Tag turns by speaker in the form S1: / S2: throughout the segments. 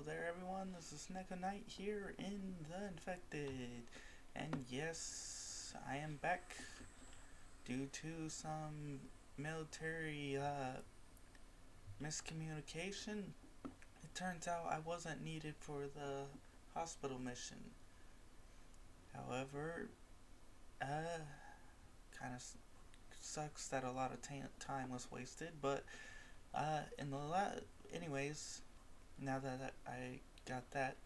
S1: there everyone, this is Neko here in The Infected, and yes, I am back due to some military miscommunication. It turns out I wasn't needed for the hospital mission. However, kind of sucks that a lot of time was wasted, but in the anyways, now that I got that,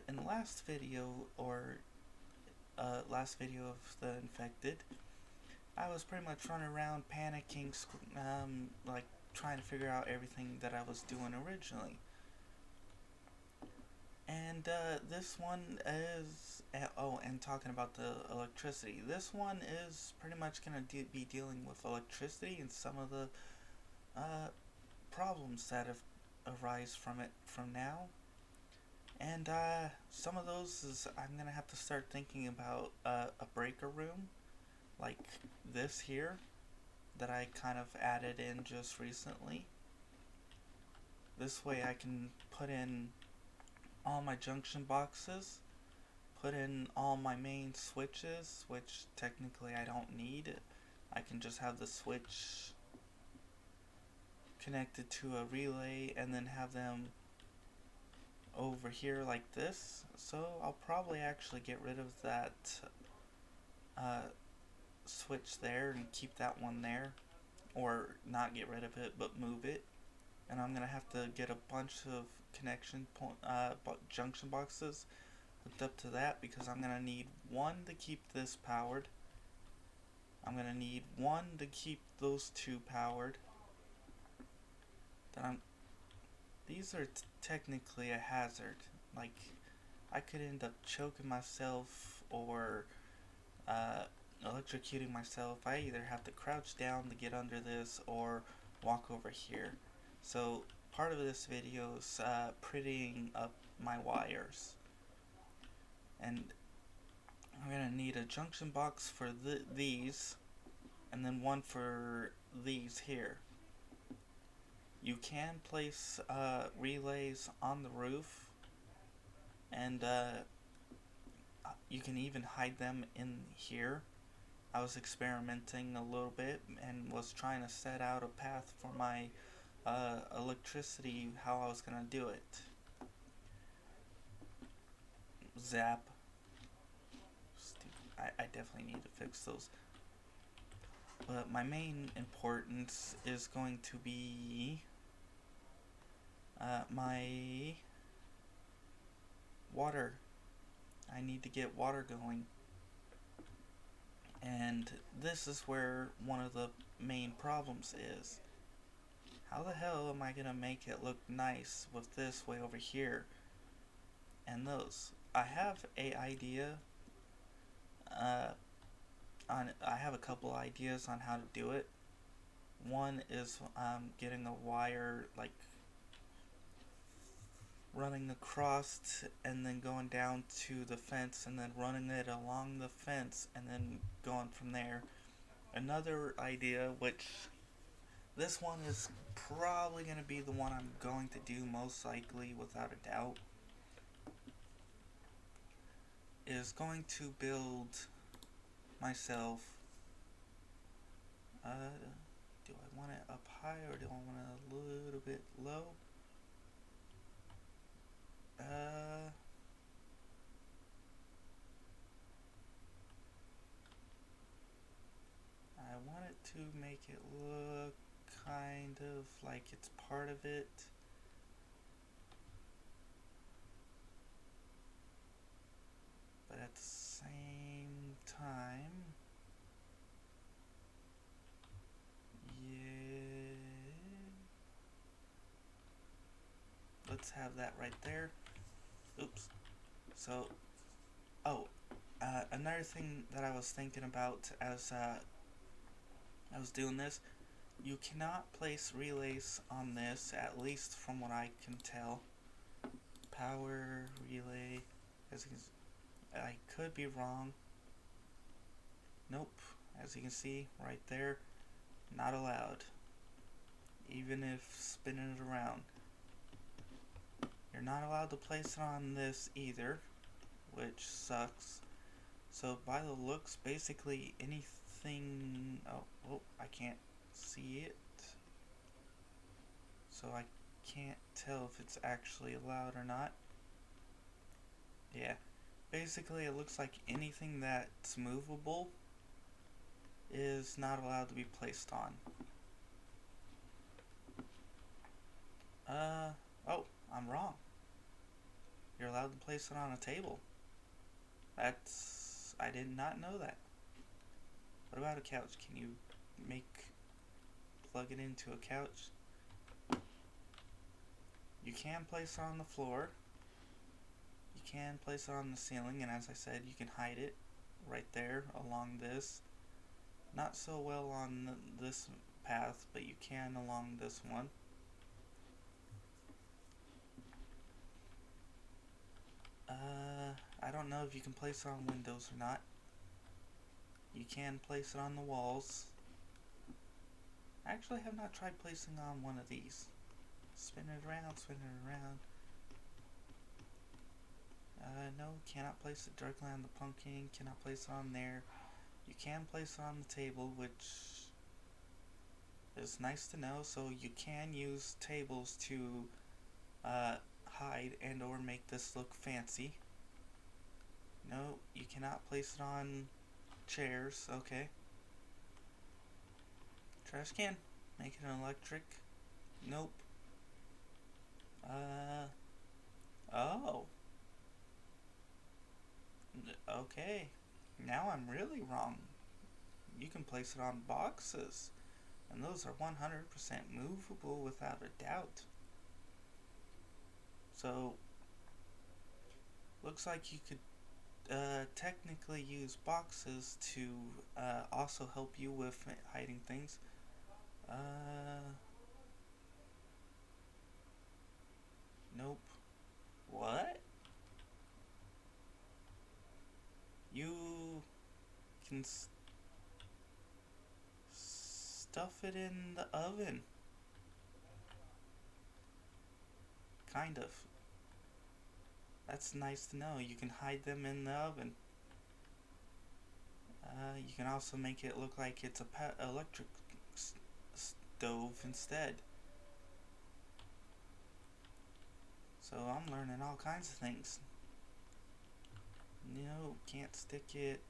S1: in the last video, or last video of The Infected, I was pretty much running around panicking, like trying to figure out everything that I was doing originally. And this one is, oh, and talking about the electricity, this one is pretty much going to be dealing with electricity and some of the problems that have arise from it from now. And some of those is I'm going to have to start thinking about a breaker room like this here that I kind of added in just recently. This way I can put in all my junction boxes, put in all my main switches, which technically I don't need. I can just have the switch connected to a relay and then have them over here like this. So I'll probably actually get rid of that switch there and keep that one there, or not get rid of it but move it. And I'm gonna have to get a bunch of junction boxes hooked up to that, because I'm gonna need one to keep this powered. I'm gonna need one to keep those two powered. Then these are technically a hazard. Like, I could end up choking myself or electrocuting myself. I either have to crouch down to get under this or walk over here. So part of this video is prettying up my wires. And I'm going to need a junction box for these, and then one for these here. You can place relays on the roof, and you can even hide them in here. I was experimenting a little bit and was trying to set out a path for my electricity, how I was going to do it. Zap. I definitely need to fix those. But my main importance is going to be my water. I need to get water going. And this is where one of the main problems is. How the hell am I going to make it look nice with this way over here and those? I have a idea. I have a couple ideas on how to do it. One is getting a wire, like running across and then going down to the fence and then running it along the fence and then going from there. Another idea, which this one is probably going to be the one I'm going to do most likely without a doubt, is going to build myself, do I want it up high or do I want it a little bit low? I want it to make it look kind of like it's part of it. But at the same time, yeah, let's have that right there. Oops. So, another thing that I was thinking about as I was doing this, you cannot place relays on this, at least from what I can tell. Power relay, as you can, I could be wrong. Nope, as you can see right there, not allowed. Even if spinning it around, you're not allowed to place it on this either, which sucks. So by the looks, basically anything... Oh, I can't see it. So I can't tell if it's actually allowed or not. Yeah. Basically, it looks like anything that's movable is not allowed to be placed on. Oh, I'm wrong. You're allowed to place it on a table. I did not know that. What about a couch? Can you plug it into a couch? You can place it on the floor. You can place it on the ceiling, and as I said, you can hide it right there along this. Not so well on this path, but you can along this one. I don't know if you can place it on windows or not. You can place it on the walls. I actually have not tried placing on one of these. Spin it around, spin it around. No, cannot place it directly on the pumpkin, cannot place it on there. You can place it on the table, which is nice to know, so you can use tables to hide and or make this look fancy. No, you cannot place it on chairs, okay. Trash can, make it an electric. Nope. Oh. Okay. Now I'm really wrong. You can place it on boxes, and those are 100% movable without a doubt. So, looks like you could technically use boxes to also help you with hiding things. Nope. What? You can stuff it in the oven. Kind of. That's nice to know. You can hide them in the oven. You can also make it look like it's a electric stove instead. So I'm learning all kinds of things. No, can't stick it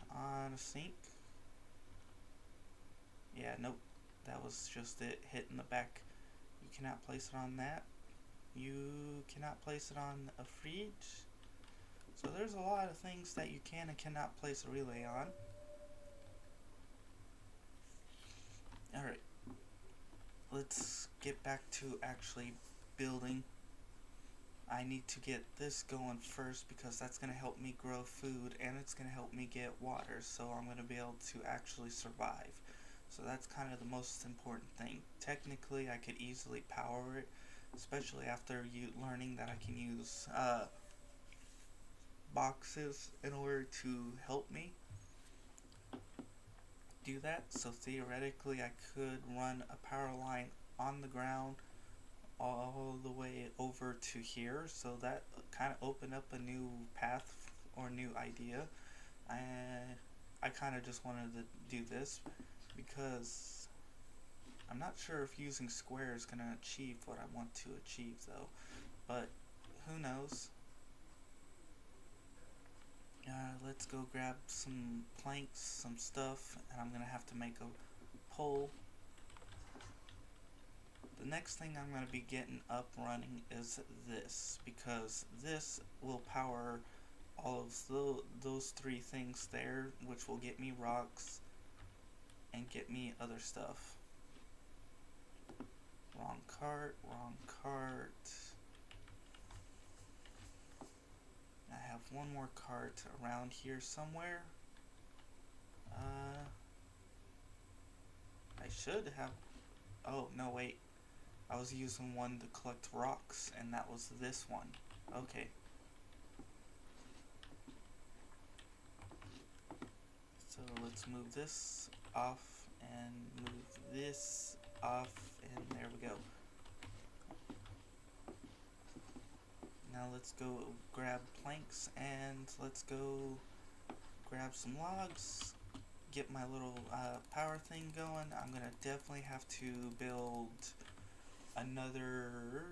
S1: on a sink. Yeah, nope. That was just it hitting the back. You cannot place it on that. You cannot place it on a fridge. So there's a lot of things that you can and cannot place a relay on. Alright. Let's get back to actually building. I need to get this going first because that's going to help me grow food and it's going to help me get water, so I'm going to be able to actually survive. So that's kind of the most important thing. Technically, I could easily power it, especially after learning that I can use boxes in order to help me do that. So theoretically, I could run a power line on the ground all the way over to here, so that kind of opened up a new path or new idea. I kind of just wanted to do this because I'm not sure if using square is going to achieve what I want to achieve though, but who knows. Let's go grab some planks, some stuff, and I'm going to have to make a pole. The next thing I'm going to be getting up running is this, because this will power all of those three things there, which will get me rocks and get me other stuff. Wrong cart, wrong cart. I have one more cart around here somewhere. I should have... Oh, no, wait. I was using one to collect rocks, and that was this one. Okay. So let's move this off, and move this off, and there we go. let's go grab planks and let's go grab some logs, get my little power thing going. I'm gonna definitely have to build another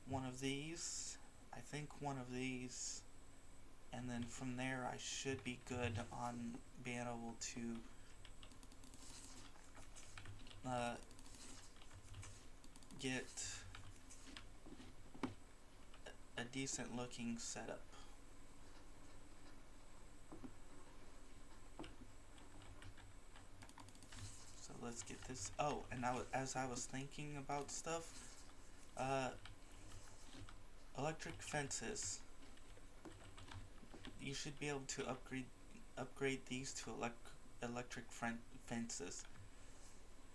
S1: one of these. I think one of these, and then from there I should be good on being able to get a decent looking setup. So let's get this. Oh, and as I was thinking about stuff, electric fences. You should be able to upgrade these to electric fences.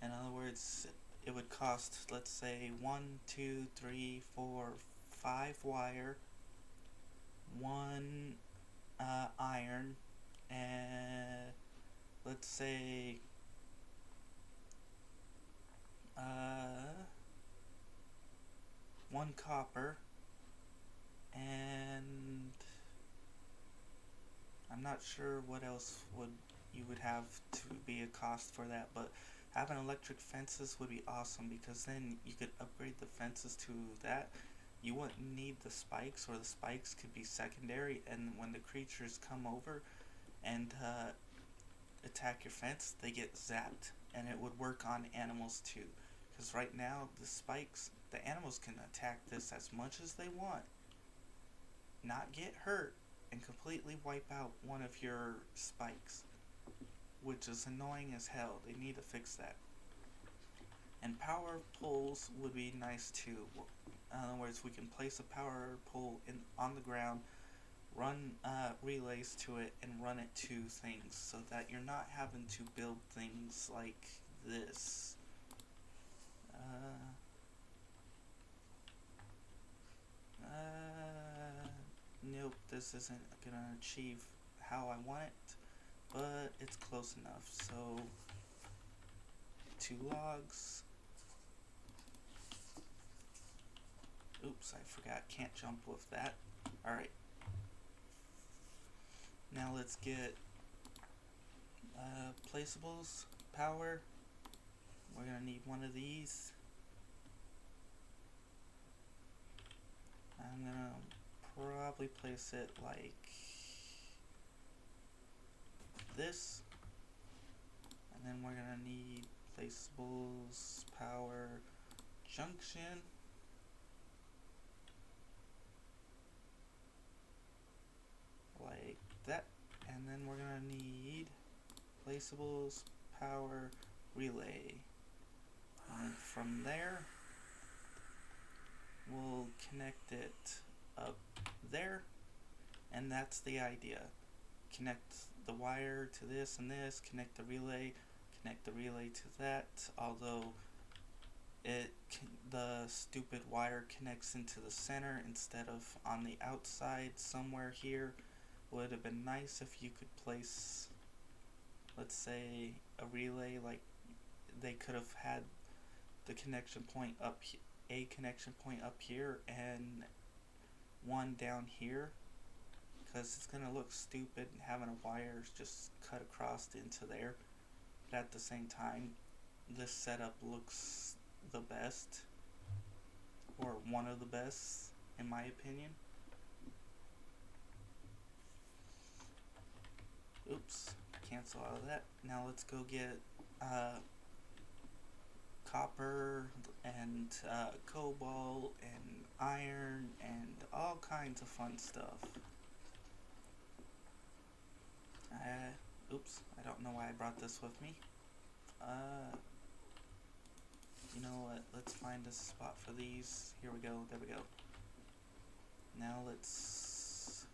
S1: In other words, it would cost, let's say, 1, 2, 3, 4, 5 wire, 1 iron, and let's say 1 copper, and I'm not sure what else you would have to be a cost for that, but having electric fences would be awesome, because then you could upgrade the fences to that. You wouldn't need the spikes, or the spikes could be secondary, and when the creatures come over and attack your fence, they get zapped, and it would work on animals too. Because right now, the spikes, the animals can attack this as much as they want, not get hurt, and completely wipe out one of your spikes, which is annoying as hell. They need to fix that. And power poles would be nice too. In other words, we can place a power pole on the ground, run relays to it, and run it to things, so that you're not having to build things like this. Nope, this isn't gonna achieve how I want it, but it's close enough. So 2 logs. Oops, I forgot, can't jump with that. Alright. Now let's get placeables, power. We're gonna need 1 of these. I'm gonna probably place it like this, and then we're gonna need placeables, power, junction, like that, and then we're gonna need placeables, power, relay, and from there we'll connect it up there, and that's the idea. Connect the wire to this and this, connect the relay to that, although the stupid wire connects into the center instead of on the outside somewhere here. Would have been nice if you could place, let's say, a relay, like they could have had the connection point up here, a connection point up here and one down here, because it's gonna look stupid having a wire just cut across into there. But at the same time, this setup looks the best, or one of the best in my opinion. Oops, cancel out of that. Now let's go get copper and cobalt and iron and all kinds of fun stuff. Oops, I don't know why I brought this with me. You know what, let's find a spot for these. Here we go, there we go. Now let's...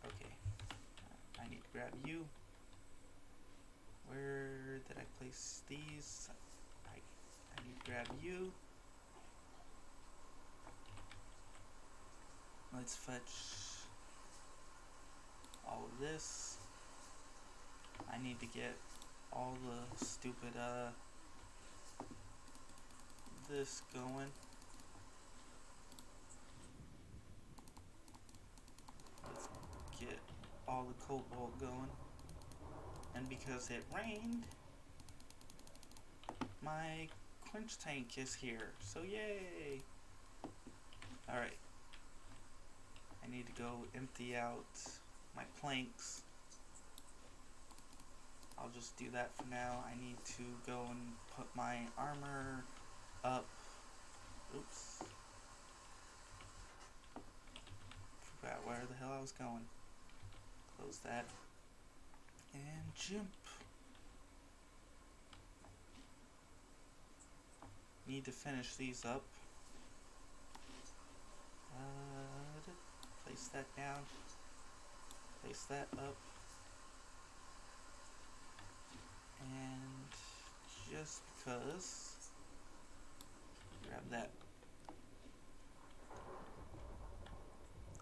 S1: okay. I need to grab you. Where did I place these? I need to grab you. Let's fetch all of this. I need to get all the stupid this going. Let's get all the cobalt going. And because it rained, my quench tank is here. So yay! Alright. I need to go empty out my planks. I'll just do that for now. I need to go and put my armor up. Oops. Forgot where the hell I was going. Close that. And jump. Need to finish these up. Place that down. Place that up. And just because, grab that.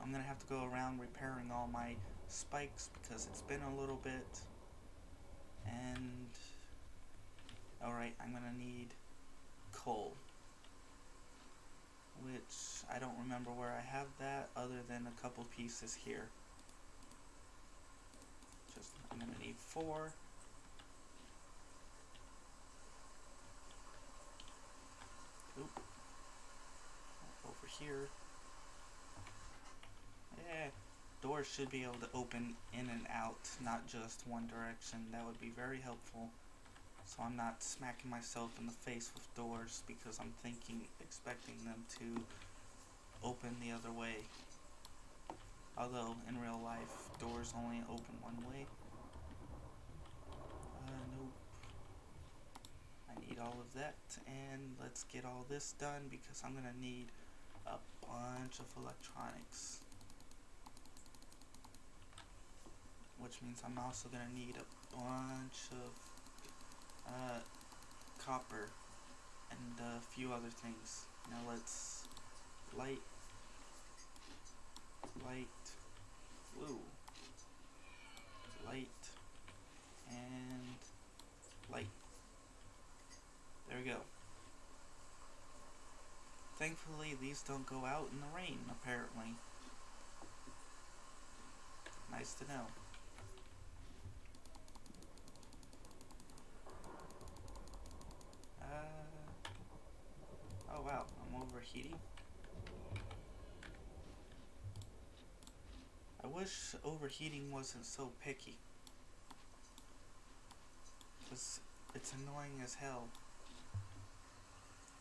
S1: I'm gonna have to go around repairing all my spikes because it's been a little bit. And alright, I'm gonna need coal, which I don't remember where I have that other than a couple pieces here. I'm gonna need 4. Oop. Over here. Yeah. Doors should be able to open in and out, not just one direction. That would be very helpful. So I'm not smacking myself in the face with doors because I'm expecting them to open the other way. Although, in real life, doors only open one way. Nope. I need all of that, and let's get all this done because I'm gonna need a bunch of electronics. Which means I'm also gonna need a bunch of copper and a few other things. Now let's light, woo, light, and light. There we go. Thankfully, these don't go out in the rain, apparently. Nice to know. Oh wow, I'm overheating. I wish overheating wasn't so picky. Because it's annoying as hell.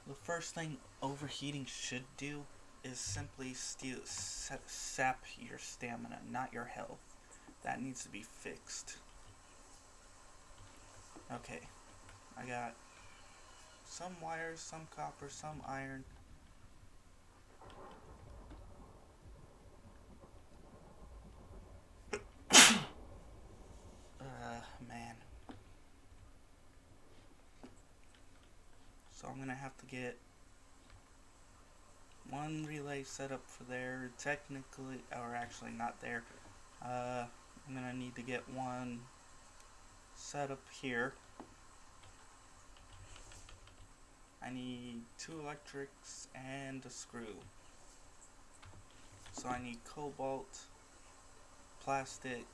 S1: The first thing overheating should do is simply sap your stamina, not your health. That needs to be fixed. Okay, I got some wires, some copper, some iron. Man. So I'm gonna have to get one relay set up for there, technically, or actually not there. I'm gonna need to get one set up here. I need 2 electrics and a screw. So I need cobalt, plastic,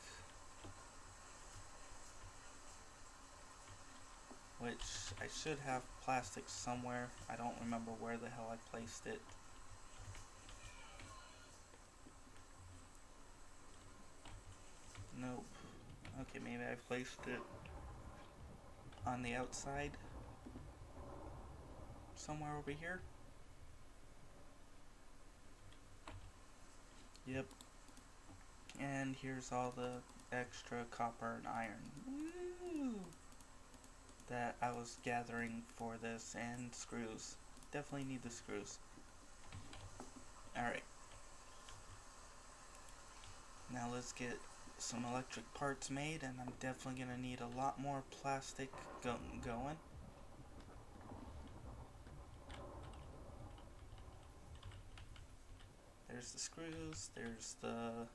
S1: which I should have plastic somewhere. I don't remember where the hell I placed it. Nope. Okay, maybe I placed it on the outside. Somewhere over here. Yep. And here's all the extra copper and iron. Woo! That I was gathering for this, and screws. Definitely need the screws. Alright. Now let's get some electric parts made, and I'm definitely going to need a lot more plastic going. There's the screws, there's the...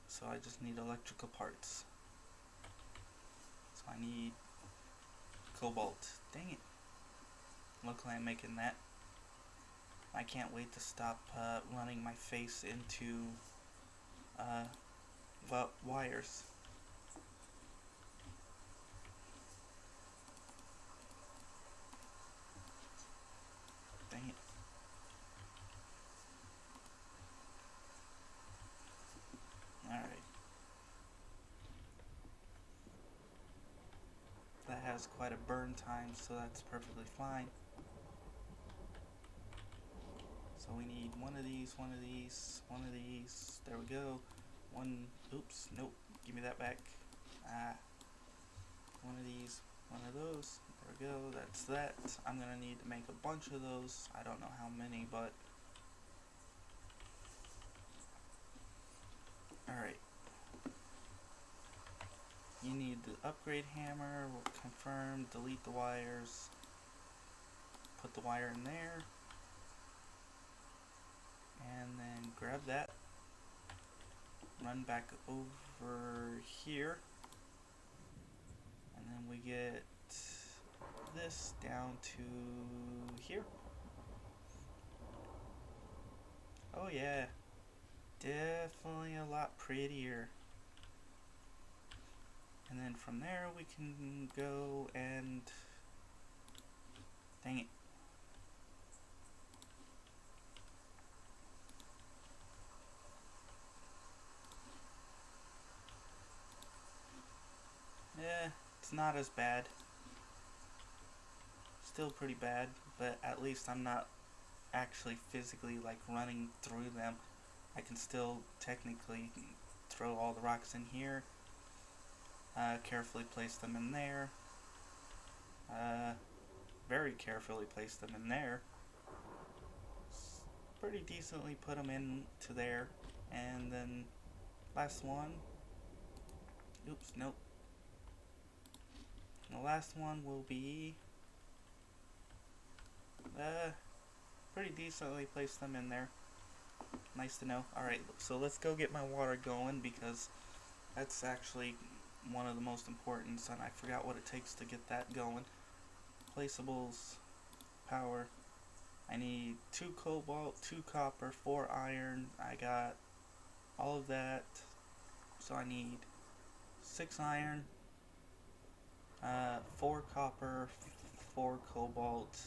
S1: So I just need electrical parts. So I need cobalt. Dang it. Luckily I'm making that. I can't wait to stop running my face into wires. Dang it. Alright. That has quite a burn time, so that's perfectly fine. So we need one of these, one of these, one of these. There we go. One, oops, nope. Give me that back. One of these, one of those. There we go, that's that. I'm gonna need to make a bunch of those. I don't know how many, but... Alright. You need the upgrade hammer, we'll confirm, delete the wires, put the wire in there, and then grab that, run back over here, and then we get this down to here. Oh yeah, definitely a lot prettier. And then from there we can go and... Dang it. Yeah, it's not as bad. Still pretty bad, but at least I'm not actually physically like running through them. I can still technically throw all the rocks in here. Carefully place them in there. Very carefully place them in there. Pretty decently put them into there. And then last one. Oops, nope. And the last one will be pretty decently place them in there. Nice to know. Alright, so let's go get my water going because that's actually one of the most important, and I forgot what it takes to get that going. Placeables, power. I need 2 cobalt, 2 copper, 4 iron. I got all of that. So I need 6 iron, 4 copper, 4 cobalt,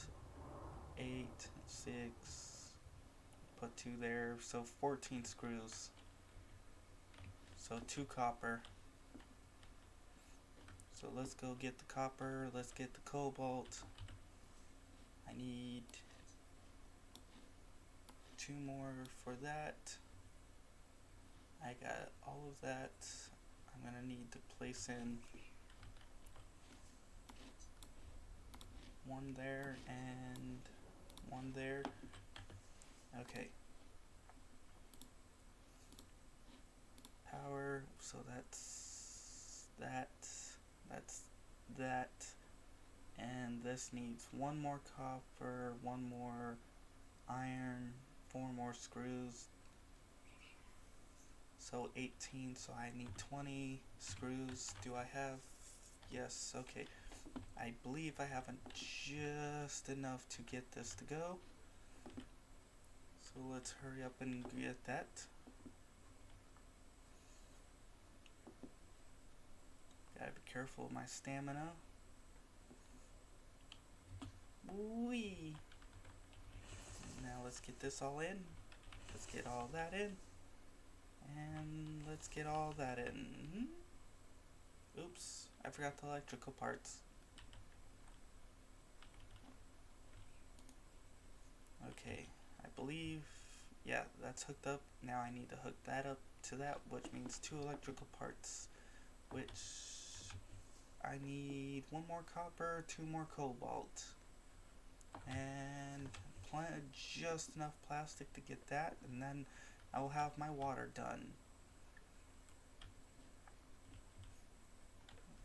S1: 8, 6, put 2 there, so 14 screws. So 2 copper. So let's go get the copper, let's get the cobalt. I need 2 more for that. I got all of that. I'm gonna need to place in 1 there and 1 there. Okay. Power, so that's that, and this needs 1 more copper, 1 more iron, 4 more screws, so 18, so I need 20 screws. Do I have? Yes, okay. I believe I have just enough to get this to go. So let's hurry up and get that. Gotta be careful of my stamina. Whee! Now let's get this all in. Let's get all that in. And let's get all that in. Oops, I forgot the electrical parts. Okay, I believe, yeah, that's hooked up. Now I need to hook that up to that, which means 2 electrical parts, which I need 1 more copper, 2 more cobalt, and just enough plastic to get that, and then I will have my water done.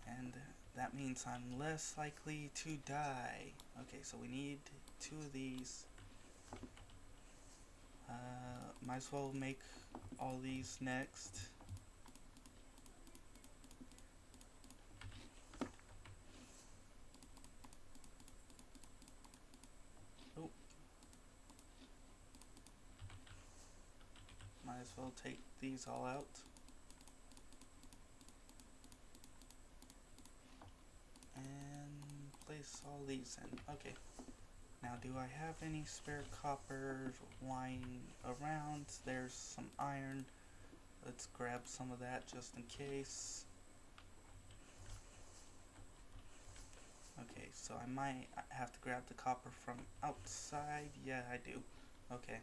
S1: And that means I'm less likely to die. Okay, so we need 2 of these. Might as well make all these next. I'll take these all out. And place all these in. Okay. Now, do I have any spare copper lying around? There's some iron. Let's grab some of that just in case. Okay, so I might have to grab the copper from outside. Yeah, I do. Okay.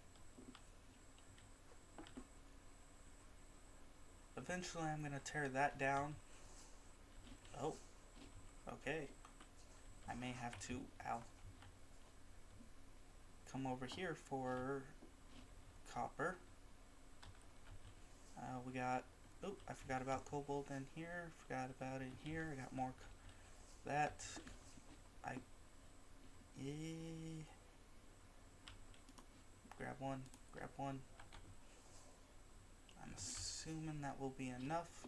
S1: Eventually, I'm gonna tear that down. Oh, okay. I may have to, ow, come over here for copper. We got, oh, I forgot about cobalt in here. Forgot about it in here. I got more that. Grab one, grab one. I'm assuming that will be enough.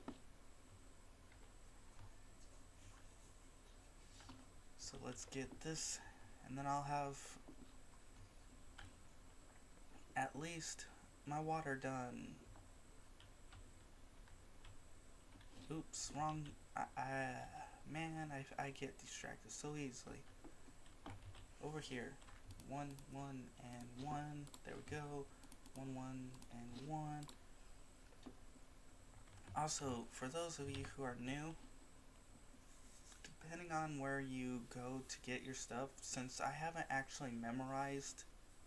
S1: So let's get this, and then I'll have at least my water done. Oops, wrong. Man, I get distracted so easily. Over here. 1, 1, and 1. There we go. 1, 1, and 1. Also, for those of you who are new, depending on where you go to get your stuff, since I haven't actually memorized,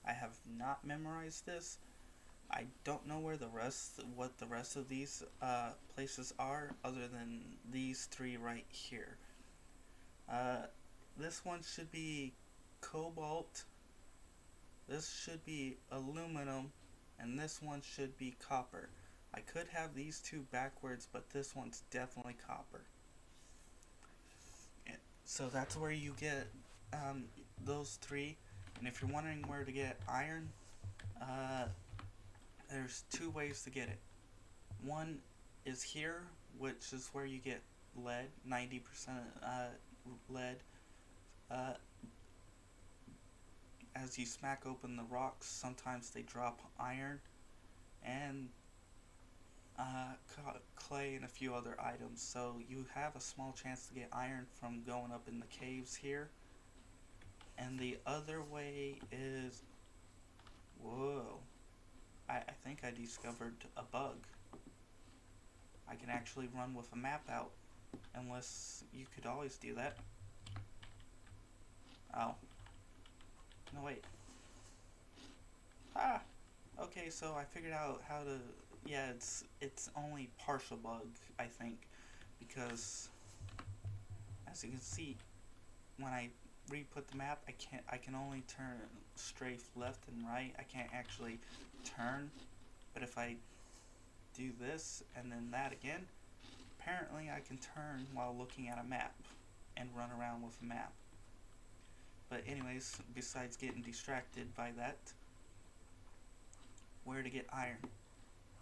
S1: I have not memorized this, I don't know where what the rest of these places are, other than these three right here. This one should be cobalt, this should be aluminum, and this one should be copper. I could have these two backwards, but this one's definitely copper. So that's where you get those three. And if you're wondering where to get iron, there's two ways to get it. One is here, which is where you get lead, 90% lead. As you smack open the rocks, sometimes they drop iron and clay and a few other items. So you have a small chance to get iron from going up in the caves here. And the other way is, whoa, I think I discovered a bug. I can actually run with a map out, unless you could always do that. Oh. No, wait. Ah! Okay, so I figured out how to, yeah, it's only partial bug, I think, because, as you can see, when I re-put the map, I can only turn strafe left and right. I can't actually turn, but if I do this and then that again, apparently I can turn while looking at a map and run around with a map. But anyways, besides getting distracted by that, where to get iron?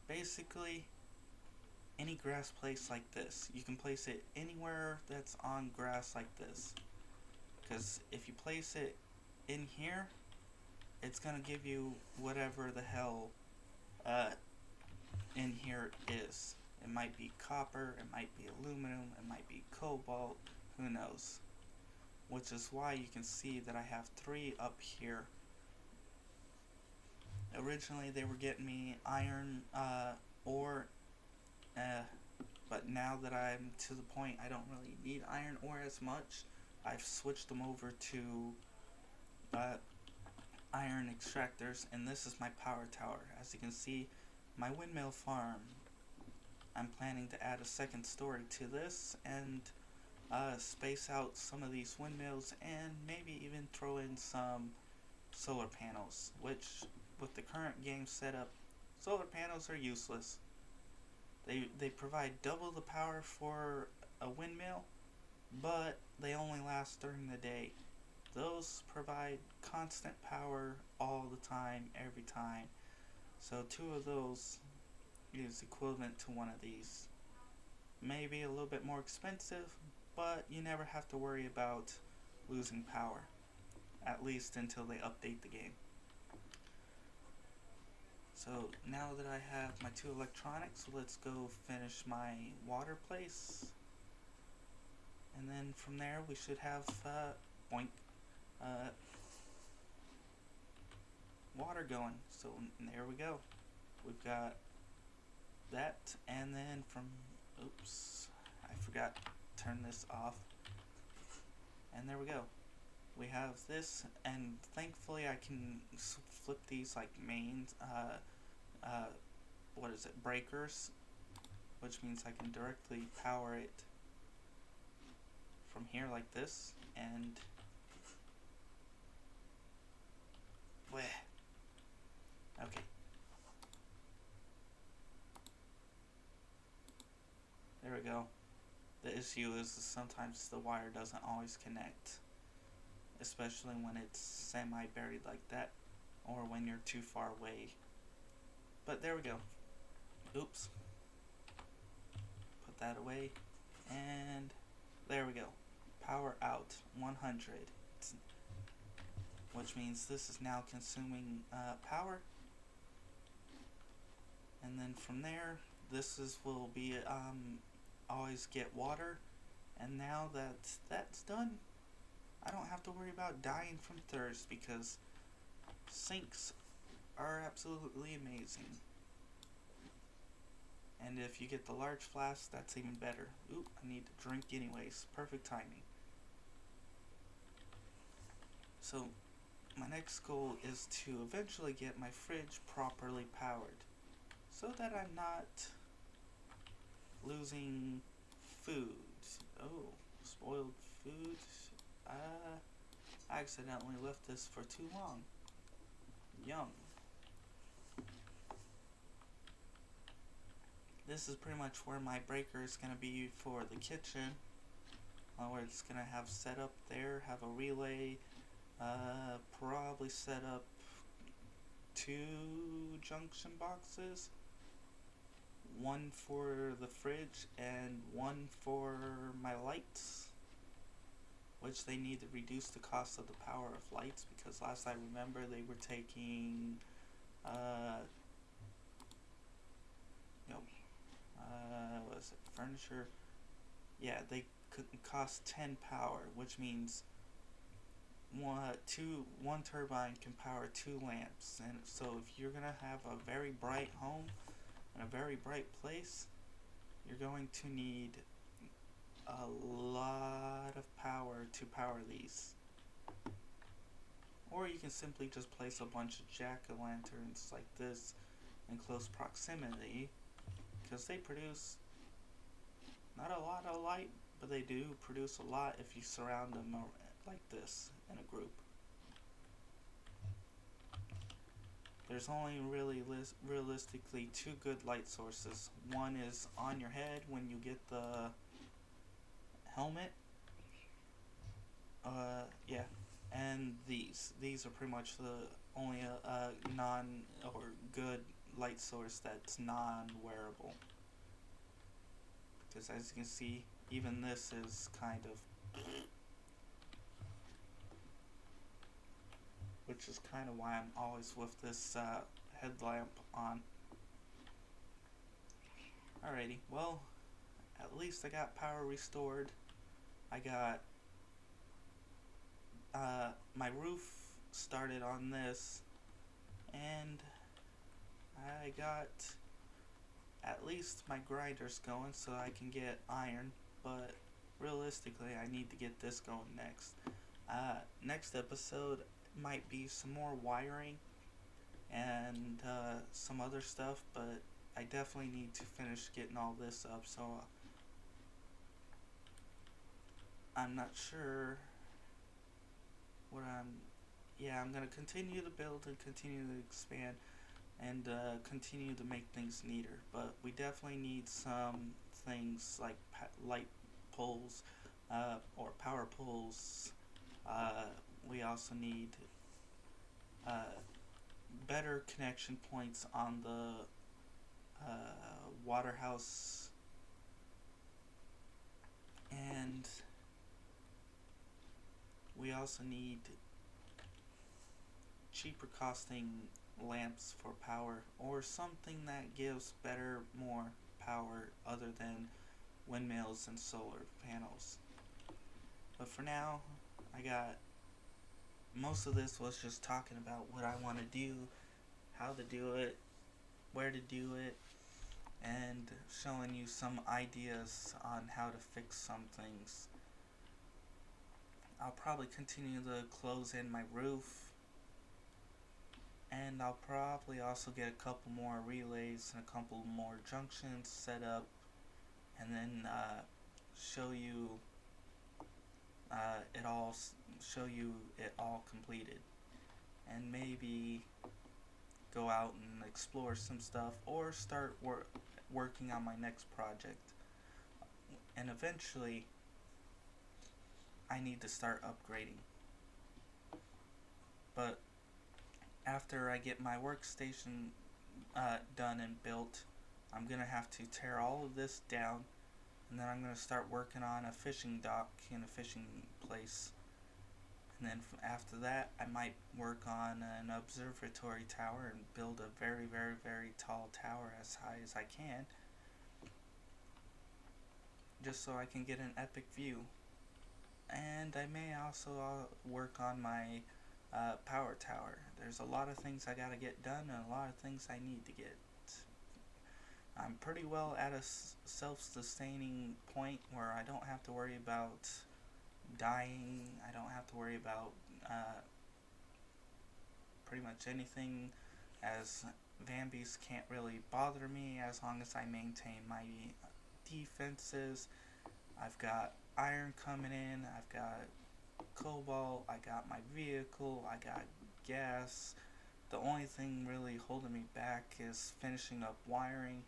S1: Basically, any grass place like this. You can place it anywhere that's on grass like this. Because if you place it in here, it's going to give you whatever the hell in here is. It might be copper, it might be aluminum, it might be cobalt, who knows. Which is why you can see that I have 3 up here. Originally they were getting me iron ore, but now that I'm to the point I don't really need iron ore as much, I've switched them over to iron extractors, and this is my power tower. As you can see, my windmill farm. I'm planning to add a second story to this and space out some of these windmills and maybe even throw in some solar panels, which with the current game setup, solar panels are useless. They provide double the power for a windmill, but they only last during the day. Those provide constant power all the time, every time. So 2 of those is equivalent to 1 of these. Maybe a little bit more expensive, but you never have to worry about losing power, at least until they update the game. So now that I have my two electronics, let's go finish my water place. And then from there we should have boink, uh, water going. So there we go. We've got that, and then from, oops, I forgot to turn this off. And there we go. We have this, and thankfully I can flip these like mains, what is it, breakers, which means I can directly power it from here like this, and bleh. Okay. There we go. The issue is sometimes the wire doesn't always connect, especially when it's semi-buried like that, or when you're too far away. But there we go. Oops. Put that away, and there we go. Power out 100, which means this is now consuming power. And then from there, will be always get water. And now that that's done, I don't have to worry about dying from thirst, because sinks are absolutely amazing. And if you get the large flask, that's even better. Oop, I need to drink anyways. Perfect timing. So my next goal is to eventually get my fridge properly powered, so that I'm not losing food. Oh, spoiled food. I accidentally left this for too long. Yum. This is pretty much where my breaker is going to be for the kitchen, where it's going to have set up there, have a relay, probably set up 2 junction boxes, one for the fridge and one for my lights, which they need to reduce the cost of the power of lights, because last I remember they were taking what is it, furniture? Yeah, they could cost 10 power, which means one turbine can power 2 lamps. And so if you're gonna have a very bright home and a very bright place, you're going to need a lot of power to power these. Or you can simply just place a bunch of jack-o'-lanterns like this in close proximity, because they produce not a lot of light, but they do produce a lot if you surround them like this in a group. There's only really realistically 2 good light sources. One is on your head when you get the helmet. Yeah. And these are pretty much the only non or good light source that's non-wearable. Because as you can see, even this is kind of, which is kind of why I'm always with this headlamp on. Alrighty, well, at least I got power restored. I got my roof started on this, and I got at least my grinders going so I can get iron, but realistically I need to get this going next. Next episode might be some more wiring and some other stuff, but I definitely need to finish getting all this up, so I'm not sure what I'm gonna continue to build and continue to expand and continue to make things neater, but we definitely need some things like light poles or power poles. We also need better connection points on the water house, and we also need cheaper costing lamps for power, or something that gives better, more power other than windmills and solar panels. But for now, I got most of this was just talking about what I want to do, how to do it, where to do it, and showing you some ideas on how to fix some things. I'll probably continue to close in my roof, and I'll probably also get a couple more relays and a couple more junctions set up, and then show you it all completed, and maybe go out and explore some stuff, or start working on my next project. And eventually I need to start upgrading. But after I get my workstation done and built, I'm gonna have to tear all of this down, and then I'm gonna start working on a fishing dock and a fishing place. And then after that, I might work on an observatory tower and build a very, very, very tall tower as high as I can, just so I can get an epic view. And I may also work on my power tower. There's a lot of things I gotta get done, and a lot of things I need to get. I'm pretty well at a self-sustaining point where I don't have to worry about dying. I don't have to worry about pretty much anything, as Vambies can't really bother me as long as I maintain my defenses. I've got iron coming in, I've got cobalt, I got my vehicle, I got gas. The only thing really holding me back is finishing up wiring.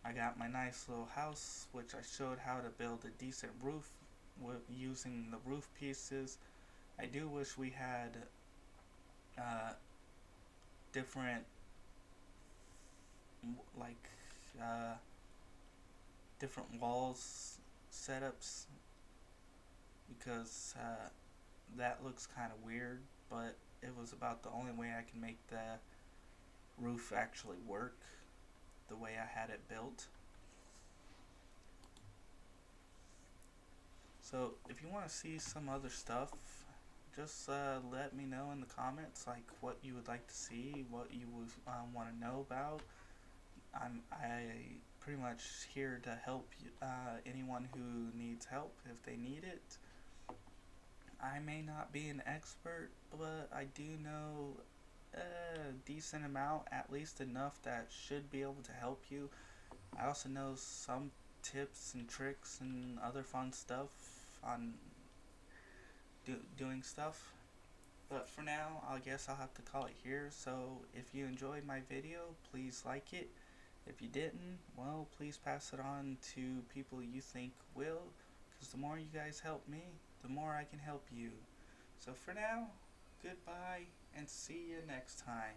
S1: I got my nice little house, which I showed how to build a decent roof using the roof pieces. I do wish we had different like different walls setups, because that looks kind of weird, but it was about the only way I can make the roof actually work the way I had it built. So if you want to see some other stuff, just let me know in the comments, like what you would like to see, what you would want to know about. I pretty much here to help anyone who needs help if they need it. I may not be an expert, but I do know a decent amount, at least enough that should be able to help you. I also know some tips and tricks and other fun stuff on doing stuff. But for now, I guess I'll have to call it here. So if you enjoyed my video, please like it. If you didn't, well, please pass it on to people you think will, because the more you guys help me, the more I can help you. So for now, goodbye, and see you next time.